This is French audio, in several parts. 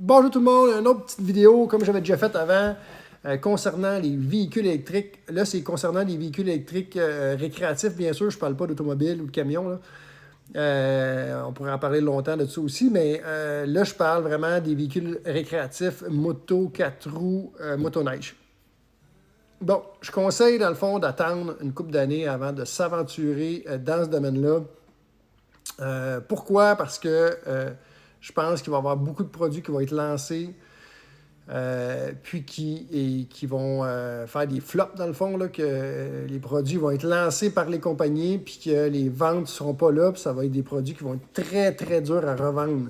Bonjour tout le monde, une autre petite vidéo comme j'avais déjà fait avant concernant les véhicules électriques. Là, c'est concernant les véhicules électriques récréatifs, bien sûr. Je ne parle pas d'automobile ou de camion. Là. On pourrait en parler longtemps de ça aussi, mais là, je parle vraiment des véhicules récréatifs, moto, 4 roues, motoneige. Bon, je conseille dans le fond d'attendre une couple d'années avant de s'aventurer dans ce domaine-là. Pourquoi? Parce que je pense qu'il va y avoir beaucoup de produits qui vont être lancés, puis qui vont faire des flops dans le fond, là, que les produits vont être lancés par les compagnies, puis que les ventes ne seront pas là, puis ça va être des produits qui vont être très, très durs à revendre.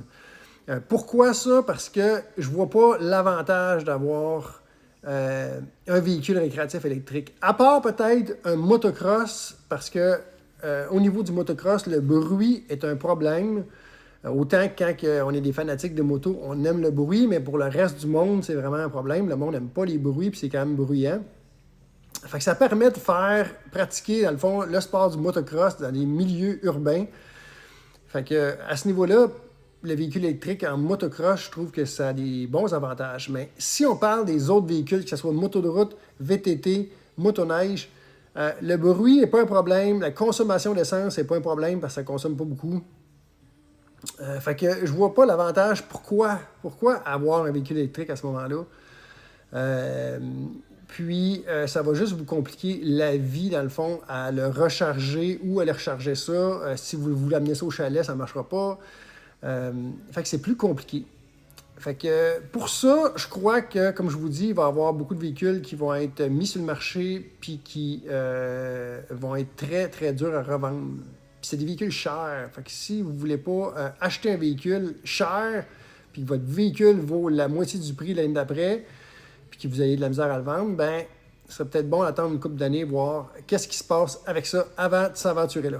Pourquoi ça? Parce que je ne vois pas l'avantage d'avoir un véhicule récréatif électrique. À part peut-être un motocross, parce que au niveau du motocross, le bruit est un problème. Autant que quand on est des fanatiques de moto, on aime le bruit, mais pour le reste du monde, c'est vraiment un problème. Le monde n'aime pas les bruits, puis c'est quand même bruyant. Fait que ça permet de faire pratiquer, dans le fond, le sport du motocross dans les milieux urbains. Fait que à ce niveau-là, le véhicule électrique en motocross, je trouve que ça a des bons avantages. Mais si on parle des autres véhicules, que ce soit moto de route, VTT, motoneige, le bruit n'est pas un problème, la consommation d'essence n'est pas un problème parce que ça ne consomme pas beaucoup. Fait que je vois pas l'avantage. Pourquoi avoir un véhicule électrique à ce moment-là? Puis, ça va juste vous compliquer la vie, dans le fond, à le recharger ou à le recharger ça. Si vous voulez amener ça au chalet, ça ne marchera pas. Fait que c'est plus compliqué. Fait que pour ça, je crois que, comme je vous dis, il va y avoir beaucoup de véhicules qui vont être mis sur le marché puis qui vont être très, très durs à revendre. Puis c'est des véhicules chers. Fait que si vous ne voulez pas acheter un véhicule cher, puis que votre véhicule vaut la moitié du prix l'année d'après, puis que vous ayez de la misère à le vendre, ben, ça serait peut-être bon d'attendre une couple d'années, voir qu'est-ce qui se passe avec ça avant de s'aventurer là.